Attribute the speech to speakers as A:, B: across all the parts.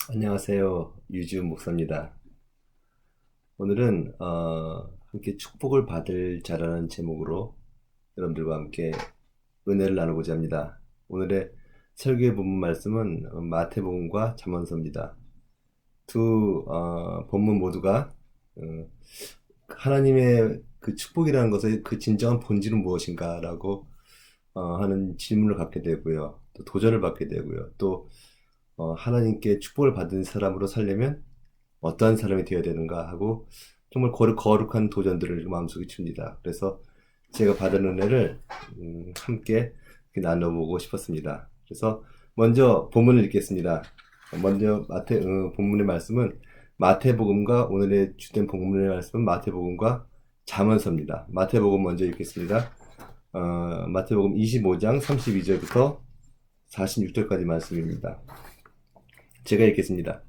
A: 안녕하세요. 유지훈 목사입니다. 오늘은 함께 축복을 받을 자라는 제목으로 여러분들과 함께 은혜를 나누고자 합니다. 오늘의 설교의 본문 말씀은 마태복음과 잠언서입니다. 두 본문 모두가 어, 하나님의 그 축복이라는 것의 그 진정한 본질은 무엇인가라고 하는 질문을 갖게 되고요. 또 도전을 받게 되고요. 또 하나님께 축복을 받은 사람으로 살려면 어떠한 사람이 되어야 되는가 하고 정말 거룩한 도전들을 마음속에 줍니다. 그래서 제가 받은 은혜를 함께 나눠보고 싶었습니다. 그래서 먼저 본문을 읽겠습니다. 먼저 본문의 말씀은 마태복음과 오늘의 주된 본문의 말씀은 마태복음과 잠언서입니다. 마태복음 먼저 읽겠습니다. 마태복음 25장 32절부터 46절까지 말씀입니다. 제가 읽겠습니다.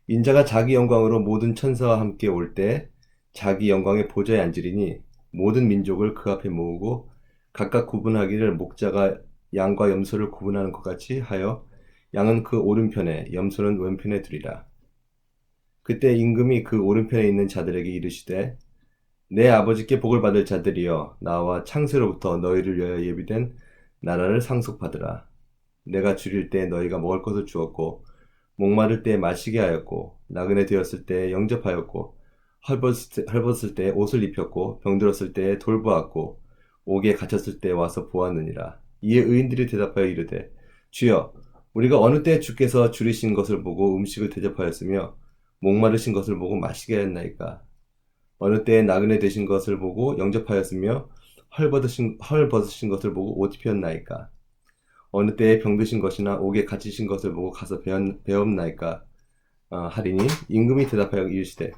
A: 인자가 자기 영광으로 모든 천사와 함께 올 때 자기 영광의 보좌에 앉으리니 모든 민족을 그 앞에 모으고 각각 구분하기를 목자가 양과 염소를 구분하는 것 같이 하여 양은 그 오른편에 염소는 왼편에 두리라. 그때 임금이 그 오른편에 있는 자들에게 이르시되 내 아버지께 복을 받을 자들이여 나와 창세로부터 너희를 위하여 예비된 나라를 상속받으라. 내가 줄일 때 너희가 먹을 것을 주었고 목마를 때 마시게 하였고 나그네 되었을 때 영접하였고 헐벗을 때 옷을 입혔고 병들었을 때 돌보았고 옥에 갇혔을 때 와서 보았느니라. 이에 의인들이 대답하여 이르되 주여 우리가 어느 때 주께서 줄이신 것을 보고 음식을 대접하였으며 목마르신 것을 보고 마시게 하였나이까. 어느 때에 나그네 되신 것을 보고 영접하였으며 헐벗으신 것을 보고 옷 입혔나이까. 어느 때에 병드신 것이나 옥에 갇히신 것을 보고 가서 배웠나이까 하리니 임금이 대답하여 이르시되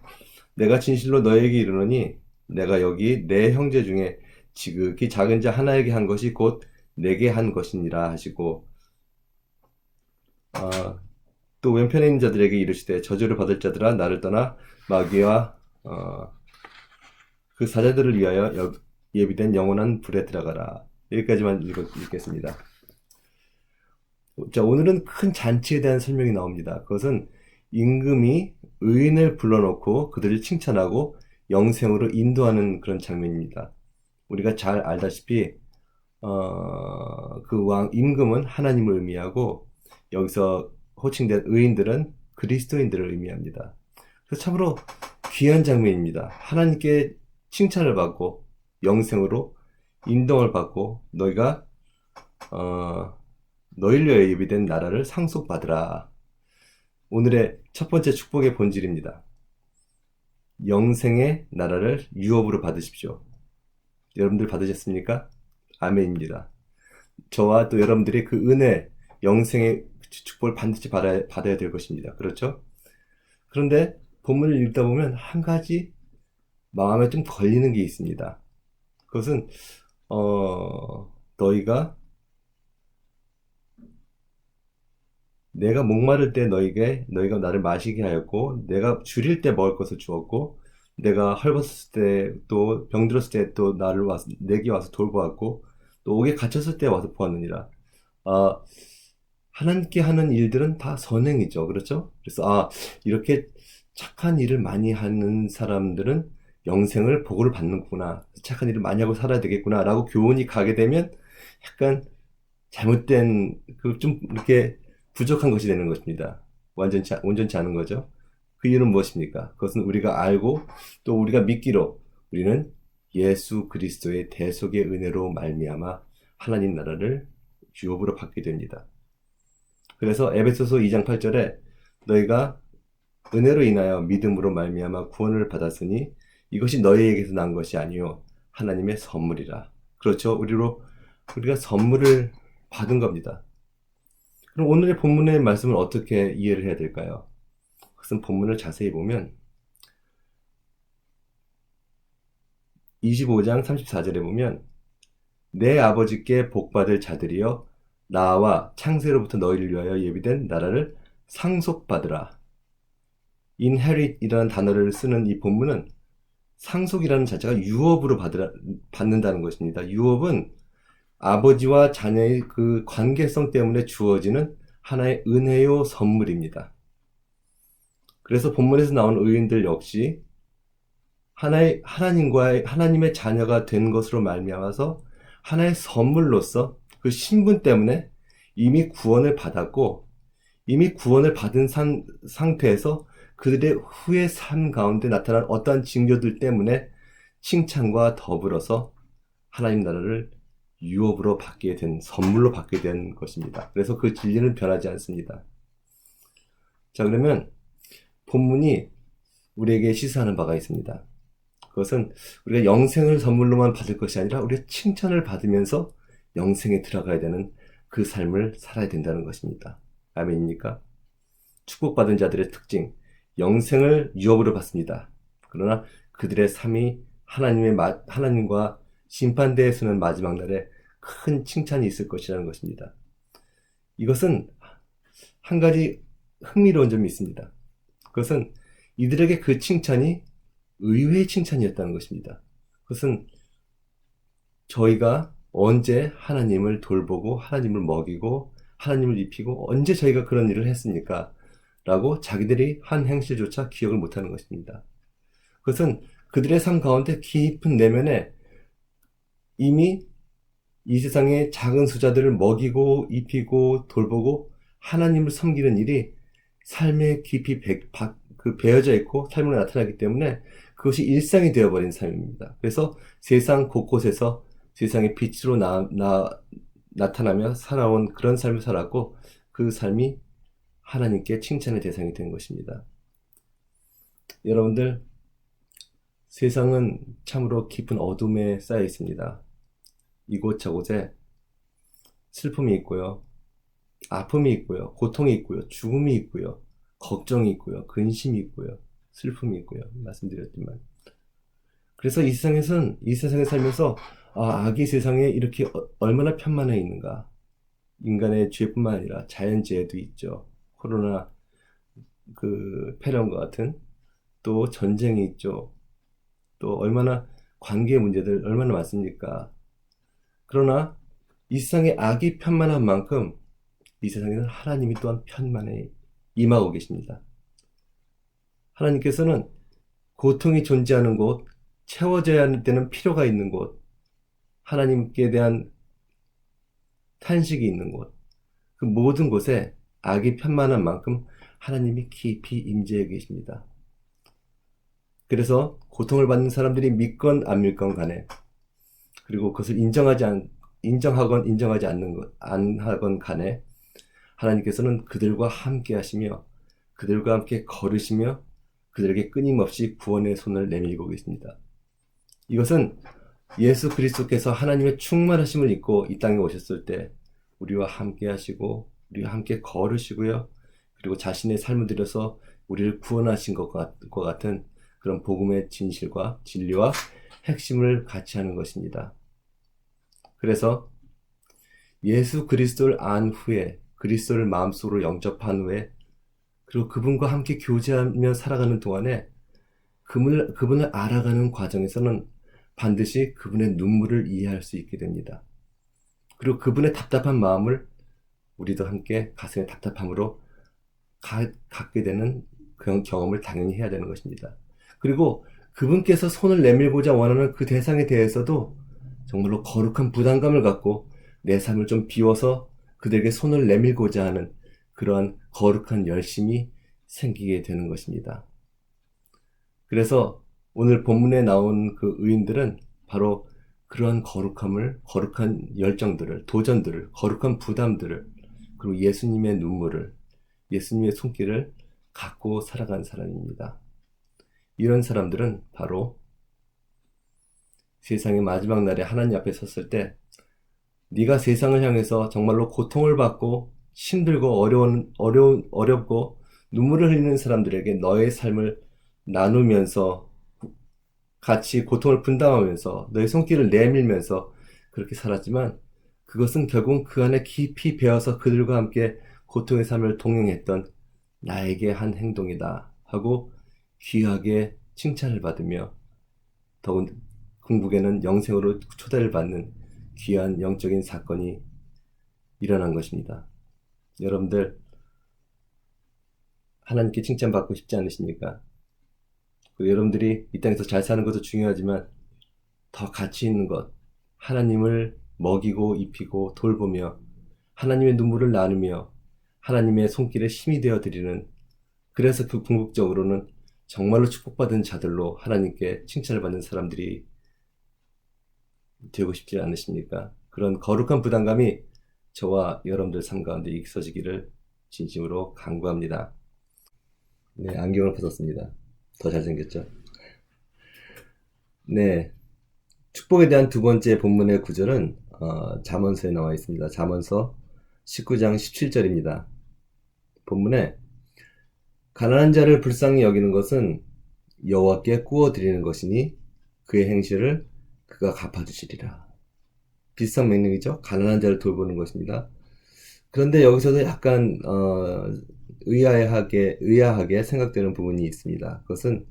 A: 내가 진실로 너에게 이르노니 내가 여기 내 형제 중에 지극히 작은 자 하나에게 한 것이 곧 내게 한 것이니라 하시고 또 왼편에 있는 자들에게 이르시되 저주를 받을 자들아 나를 떠나 마귀와 그 사자들을 위하여 예비된 영원한 불에 들어가라. 여기까지만 읽겠습니다. 자, 오늘은 큰 잔치에 대한 설명이 나옵니다. 그것은 임금이 의인을 불러놓고 그들을 칭찬하고 영생으로 인도하는 그런 장면입니다. 우리가 잘 알다시피 그 왕 임금은 하나님을 의미하고 여기서 호칭된 의인들은 그리스도인들을 의미합니다. 그래서 참으로 귀한 장면입니다. 하나님께 칭찬을 받고 영생으로 인도를 받고 너희가 너희를 위하여 예비된 나라를 상속받으라. 오늘의 첫 번째 축복의 본질입니다. 영생의 나라를 유업으로 받으십시오. 여러분들 받으셨습니까? 아멘입니다. 저와 또 여러분들이 그 은혜, 영생의 축복을 반드시 받아야 될 것입니다. 그렇죠? 그런데 본문을 읽다 보면 한 가지 마음에 좀 걸리는 게 있습니다. 그것은 내가 목마를 때 너희가 나를 마시게 하였고 내가 줄일 때 먹을 것을 주었고 내가 헐벗을 때 또 병들었을 때 또 내게 와서 돌보았고 또 옥에 갇혔을 때 와서 보았느니라. 하나님께 하는 일들은 다 선행이죠. 그렇죠? 그래서 이렇게 착한 일을 많이 하는 사람들은 영생을 보고를 받는구나. 착한 일을 많이 하고 살아야 되겠구나 라고 교훈이 가게 되면 약간 잘못된 좀 이렇게 부족한 것이 되는 것입니다. 온전치 않은 거죠. 그 이유는 무엇입니까? 그것은 우리가 알고 또 우리가 믿기로 우리는 예수 그리스도의 대속의 은혜로 말미암아 하나님 나라를 유업으로 받게 됩니다. 그래서 에베소서 2장 8절에 너희가 은혜로 인하여 믿음으로 말미암아 구원을 받았으니 이것이 너희에게서 난 것이 아니요 하나님의 선물이라. 그렇죠. 우리가 선물을 받은 겁니다. 그럼 오늘의 본문의 말씀을 어떻게 이해를 해야 될까요? 그것은 본문을 자세히 보면 25장 34절에 보면 내 아버지께 복받을 자들이여 나와 창세로부터 너희를 위하여 예비된 나라를 상속받으라. inherit이라는 단어를 쓰는 이 본문은 상속이라는 자체가 유업으로 받는다는 것입니다. 유업은 아버지와 자녀의 그 관계성 때문에 주어지는 하나의 은혜요 선물입니다. 그래서 본문에서 나온 의인들 역시 하나님의 자녀가 된 것으로 말미암아서 하나의 선물로서 그 신분 때문에 이미 구원을 받았고, 이미 구원을 받은 상태에서 그들의 후의 삶 가운데 나타난 어떠한 징조들 때문에 칭찬과 더불어서 하나님 나라를 유업으로 받게 된, 선물로 받게 된 것입니다. 그래서 그 진리는 변하지 않습니다. 자, 그러면 본문이 우리에게 시사하는 바가 있습니다. 그것은 우리가 영생을 선물로만 받을 것이 아니라 우리가 칭찬을 받으면서 영생에 들어가야 되는 그 삶을 살아야 된다는 것입니다. 아멘입니까? 축복받은 자들의 특징, 영생을 유업으로 받습니다. 그러나 그들의 삶이 하나님과 심판대에 서는 마지막 날에 큰 칭찬이 있을 것이라는 것입니다. 이것은 한 가지 흥미로운 점이 있습니다. 그것은 이들에게 그 칭찬이 의외의 칭찬이었다는 것입니다. 그것은 저희가 언제 하나님을 돌보고 하나님을 먹이고 하나님을 입히고 언제 저희가 그런 일을 했습니까? 라고 자기들이 한 행실조차 기억을 못하는 것입니다. 그것은 그들의 삶 가운데 깊은 내면에 이미 이 세상의 작은 수자들을 먹이고 입히고 돌보고 하나님을 섬기는 일이 삶에 깊이 배어져 있고 삶으로 나타나기 때문에 그것이 일상이 되어버린 삶입니다. 그래서 세상 곳곳에서 세상의 빛으로 나타나며 살아온 그런 삶을 살았고 그 삶이 하나님께 칭찬의 대상이 된 것입니다. 여러분들, 세상은 참으로 깊은 어둠에 쌓여 있습니다. 이곳저곳에 슬픔이 있고요, 아픔이 있고요, 고통이 있고요, 죽음이 있고요, 걱정이 있고요, 근심이 있고요, 슬픔이 있고요. 말씀드렸지만. 그래서 이 세상에 살면서 악이 세상에 이렇게 얼마나 편만해 있는가. 인간의 죄뿐만 아니라 자연재해도 있죠. 코로나 폐렴과 같은, 또 전쟁이 있죠. 또 얼마나 관계 문제들 얼마나 많습니까? 그러나 이 세상에 악이 편만한 만큼 이 세상에는 하나님이 또한 편만에 임하고 계십니다. 하나님께서는 고통이 존재하는 곳, 채워져야 되는 필요가 있는 곳, 하나님께 대한 탄식이 있는 곳, 그 모든 곳에 악이 편만한 만큼 하나님이 깊이 임재해 계십니다. 그래서 고통을 받는 사람들이 믿건 안 믿건 간에, 그리고 그것을 인정하건 인정하지 안 하건 간에 하나님께서는 그들과 함께 하시며 그들과 함께 걸으시며 그들에게 끊임없이 구원의 손을 내밀고 계십니다. 이것은 예수 그리스도께서 하나님의 충만하심을 입고 이 땅에 오셨을 때 우리와 함께 하시고 우리와 함께 걸으시고요. 그리고 자신의 삶을 들여서 우리를 구원하신 것과 같은 그런 복음의 진실과 진리와 핵심을 같이 하는 것입니다. 그래서 예수 그리스도를 안 후에, 그리스도를 마음속으로 영접한 후에, 그리고 그분과 함께 교제하며 살아가는 동안에 그분을 알아가는 과정에서는 반드시 그분의 눈물을 이해할 수 있게 됩니다. 그리고 그분의 답답한 마음을 우리도 함께 가슴의 답답함으로 갖게 되는 그런 경험을 당연히 해야 되는 것입니다. 그리고 그분께서 손을 내밀고자 원하는 그 대상에 대해서도 정말로 거룩한 부담감을 갖고 내 삶을 좀 비워서 그들에게 손을 내밀고자 하는 그러한 거룩한 열심이 생기게 되는 것입니다. 그래서 오늘 본문에 나온 그 의인들은 바로 그러한 거룩한 열정들을, 도전들을, 거룩한 부담들을, 그리고 예수님의 눈물을, 예수님의 손길을 갖고 살아간 사람입니다. 이런 사람들은 바로 세상의 마지막 날에 하나님 앞에 섰을 때 네가 세상을 향해서 정말로 고통을 받고 힘들고 어렵고 눈물을 흘리는 사람들에게 너의 삶을 나누면서 같이 고통을 분담하면서 너의 손길을 내밀면서 그렇게 살았지만 그것은 결국 그 안에 깊이 배어서 그들과 함께 고통의 삶을 동행했던 나에게 한 행동이다 하고 귀하게 칭찬을 받으며 더군 궁극에는 영생으로 초대를 받는 귀한 영적인 사건이 일어난 것입니다. 여러분들 하나님께 칭찬받고 싶지 않으십니까? 그리고 여러분들이 이 땅에서 잘 사는 것도 중요하지만 더 가치 있는 것, 하나님을 먹이고 입히고 돌보며 하나님의 눈물을 나누며 하나님의 손길에 힘이 되어 드리는, 그래서 그 궁극적으로는 정말로 축복받은 자들로 하나님께 칭찬을 받는 사람들이 되고 싶지 않으십니까? 그런 거룩한 부담감이 저와 여러분들 삶 가운데 있어지기를 진심으로 간구합니다. 네, 안경을 벗었습니다. 더 잘생겼죠? 네, 축복에 대한 두 번째 본문의 구절은 잠언서에 나와 있습니다. 잠언서 19장 17절입니다. 본문에 가난한 자를 불쌍히 여기는 것은 여호와께 꾸어 드리는 것이니 그의 행실을 그가 갚아주시리라. 비슷한 맥락이죠. 가난한 자를 돌보는 것입니다. 그런데 여기서도 약간 의아하게 생각되는 부분이 있습니다. 그것은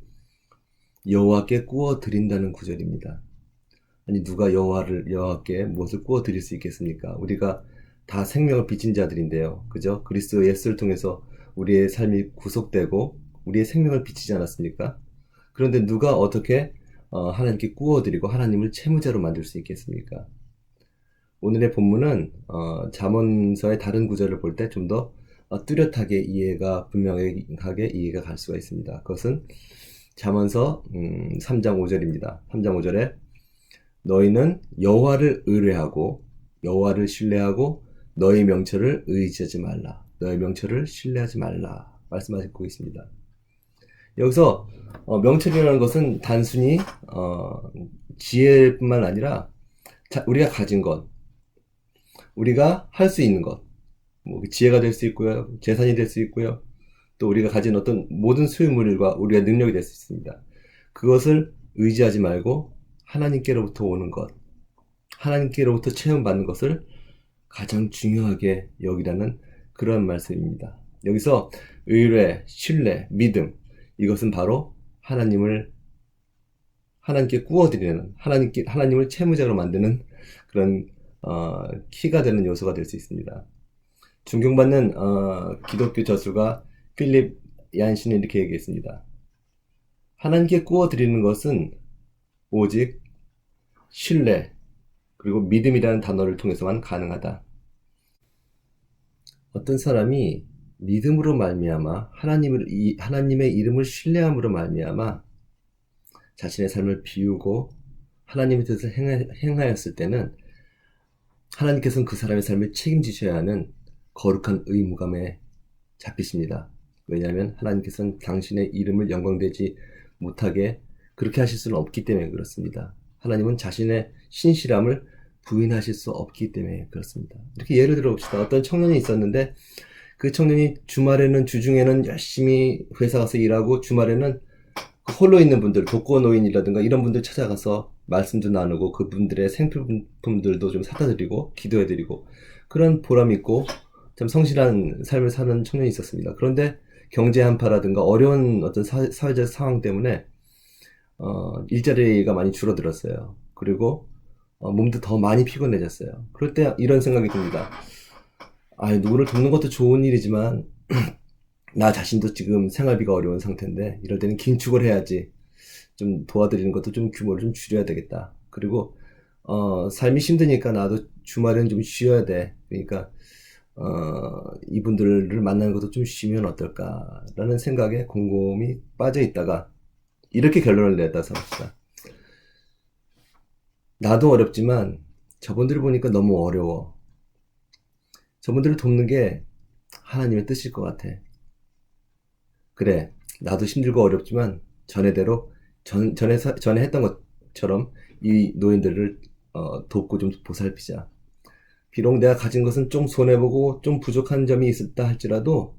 A: 여호와께 꾸어 드린다는 구절입니다. 아니, 누가 여호와께 무엇을 꾸어 드릴 수 있겠습니까? 우리가 다 생명을 빚진 자들인데요. 그죠? 그리스도 예수를 통해서 우리의 삶이 구속되고 우리의 생명을 빚지지 않았습니까? 그런데 누가 어떻게 하나님께 꾸어 드리고 하나님을 채무자로 만들 수 있겠습니까? 오늘의 본문은 잠언서의 다른 구절을 볼 때 좀 더 뚜렷하게 분명하게 이해가 갈 수가 있습니다. 그것은 잠언서 3장 5절입니다. 3장 5절에 너희는 여호와를 의뢰하고 여호와를 신뢰하고 너희 명철을 의지하지 말라. 너희 명철을 신뢰하지 말라. 말씀하시고 있습니다. 여기서 명철이라는 것은 단순히 지혜뿐만 아니라 우리가 가진 것, 우리가 할 수 있는 것, 뭐 지혜가 될 수 있고요, 재산이 될 수 있고요, 또 우리가 가진 어떤 모든 소유물과 우리의 능력이 될 수 있습니다. 그것을 의지하지 말고 하나님께로부터 오는 것, 하나님께로부터 체험받는 것을 가장 중요하게 여기라는 그런 말씀입니다. 여기서 의뢰, 신뢰, 믿음, 이것은 바로 하나님께 꾸어드리는, 하나님을 채무자로 만드는 그런 키가 되는 요소가 될 수 있습니다. 존경받는 기독교 저수가 필립 얀신이 이렇게 얘기했습니다. 하나님께 꾸어드리는 것은 오직 신뢰 그리고 믿음이라는 단어를 통해서만 가능하다. 어떤 사람이 믿음으로 말미암아 하나님의 이름을 신뢰함으로 말미암아 자신의 삶을 비우고 하나님의 뜻을 행하였을 때는 하나님께서는 그 사람의 삶을 책임지셔야 하는 거룩한 의무감에 잡히십니다. 왜냐하면 하나님께서는 당신의 이름을 영광되지 못하게 그렇게 하실 수는 없기 때문에 그렇습니다. 하나님은 자신의 신실함을 부인하실 수 없기 때문에 그렇습니다. 이렇게 예를 들어 봅시다. 어떤 청년이 있었는데 그 청년이 주중에는 열심히 회사 가서 일하고 주말에는 홀로 있는 분들, 독거노인이라든가 이런 분들 찾아가서 말씀도 나누고 그분들의 생필품들도 좀 사다 드리고 기도해 드리고 그런 보람 있고 참 성실한 삶을 사는 청년이 있었습니다. 그런데 경제 한파라든가 어려운 어떤 사회적 상황 때문에 일자리가 많이 줄어들었어요. 그리고 몸도 더 많이 피곤해졌어요. 그럴 때 이런 생각이 듭니다. 누구를 돕는 것도 좋은 일이지만 나 자신도 지금 생활비가 어려운 상태인데 이럴 때는 긴축을 해야지. 좀 도와드리는 것도 좀 규모를 좀 줄여야 되겠다. 그리고 삶이 힘드니까 나도 주말에는 좀 쉬어야 돼. 그러니까 이분들을 만나는 것도 좀 쉬면 어떨까라는 생각에 곰곰이 빠져 있다가 이렇게 결론을 냈다 삽시다. 나도 어렵지만 저분들을 보니까 너무 어려워. 저분들을 돕는 게 하나님의 뜻일 것 같아. 그래, 나도 힘들고 어렵지만 전에 했던 것처럼 이 노인들을 돕고 좀 보살피자. 비록 내가 가진 것은 좀 손해보고 좀 부족한 점이 있었다 할지라도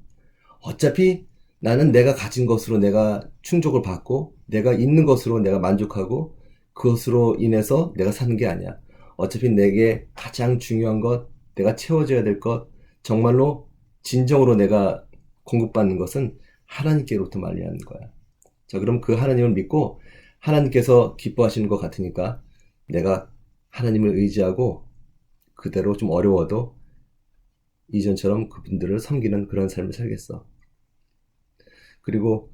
A: 어차피 나는 내가 가진 것으로 내가 충족을 받고 내가 있는 것으로 내가 만족하고 그것으로 인해서 내가 사는 게 아니야. 어차피 내게 가장 중요한 것, 내가 채워줘야 될 것, 정말로 진정으로 내가 공급받는 것은 하나님께로부터 말미암는 거야. 자, 그럼 그 하나님을 믿고 하나님께서 기뻐하시는 것 같으니까 내가 하나님을 의지하고 그대로 좀 어려워도 이전처럼 그분들을 섬기는 그런 삶을 살겠어. 그리고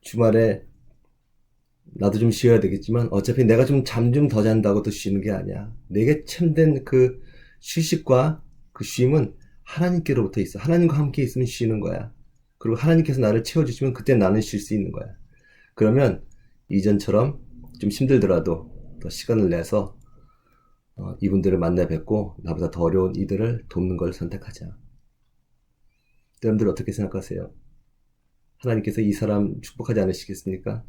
A: 주말에 나도 좀 쉬어야 되겠지만 어차피 내가 좀 잠 좀 더 잔다고 또 쉬는 게 아니야. 내게 참된 그 휴식과 그 쉼은 하나님께로부터 있어. 하나님과 함께 있으면 쉬는 거야. 그리고 하나님께서 나를 채워주시면 그때 나는 쉴 수 있는 거야. 그러면 이전처럼 좀 힘들더라도 더 시간을 내서 이분들을 만나 뵙고 나보다 더 어려운 이들을 돕는 걸 선택하자. 여러분들 어떻게 생각하세요? 하나님께서 이 사람 축복하지 않으시겠습니까?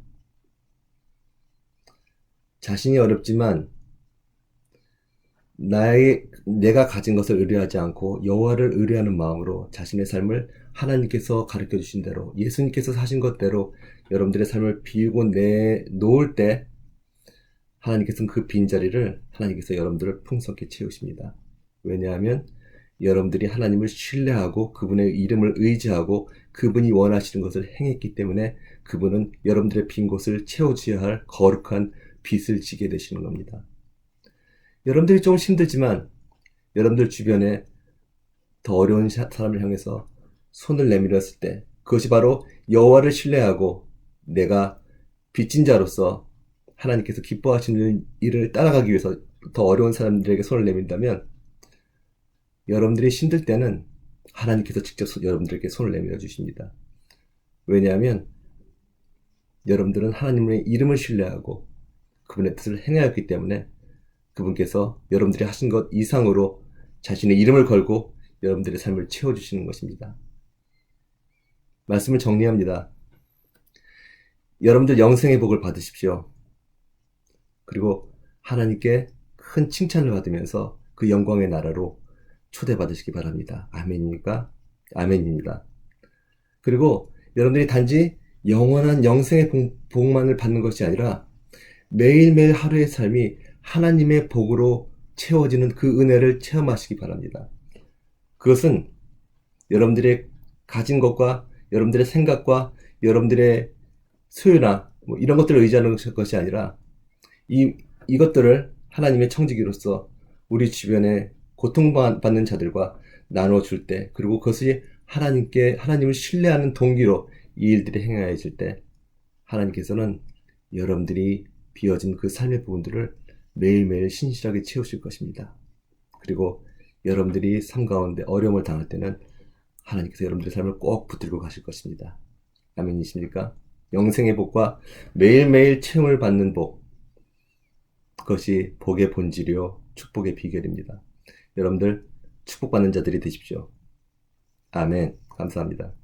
A: 자신이 어렵지만 내가 가진 것을 의뢰하지 않고 여호와를 의뢰하는 마음으로 자신의 삶을 하나님께서 가르쳐 주신 대로 예수님께서 사신 것대로 여러분들의 삶을 비우고 내놓을 때 하나님께서는 그 빈자리를 하나님께서 여러분들을 풍성하게 채우십니다. 왜냐하면 여러분들이 하나님을 신뢰하고 그분의 이름을 의지하고 그분이 원하시는 것을 행했기 때문에 그분은 여러분들의 빈 곳을 채워주어야 할 거룩한 빚을 지게 되시는 겁니다. 여러분들이 좀 힘들지만 여러분들 주변에 더 어려운 사람을 향해서 손을 내밀었을 때 그것이 바로 여호와를 신뢰하고 내가 빚진 자로서 하나님께서 기뻐하시는 일을 따라가기 위해서 더 어려운 사람들에게 손을 내민다면 여러분들이 힘들 때는 하나님께서 직접 여러분들에게 손을 내밀어 주십니다. 왜냐하면 여러분들은 하나님의 이름을 신뢰하고 그분의 뜻을 행하였기 때문에 그분께서 여러분들이 하신 것 이상으로 자신의 이름을 걸고 여러분들의 삶을 채워주시는 것입니다. 말씀을 정리합니다. 여러분들 영생의 복을 받으십시오. 그리고 하나님께 큰 칭찬을 받으면서 그 영광의 나라로 초대받으시기 바랍니다. 아멘입니까? 아멘입니다. 그리고 여러분들이 단지 영원한 영생의 복만을 받는 것이 아니라 매일매일 하루의 삶이 하나님의 복으로 채워지는 그 은혜를 체험하시기 바랍니다. 그것은 여러분들의 가진 것과 여러분들의 생각과 여러분들의 소유나 이런 것들을 의지하는 것이 아니라 이것들을 하나님의 청지기로서 우리 주변에 고통받는 자들과 나눠줄 때 그리고 그것이 하나님을 신뢰하는 동기로 이 일들이 행해질 때 하나님께서는 여러분들이 비어진 그 삶의 부분들을 매일매일 신실하게 채우실 것입니다. 그리고 여러분들이 삶 가운데 어려움을 당할 때는 하나님께서 여러분들의 삶을 꼭 붙들고 가실 것입니다. 아멘이십니까? 영생의 복과 매일매일 체험을 받는 복, 그것이 복의 본질이요 축복의 비결입니다. 여러분들 축복받는 자들이 되십시오. 아멘. 감사합니다.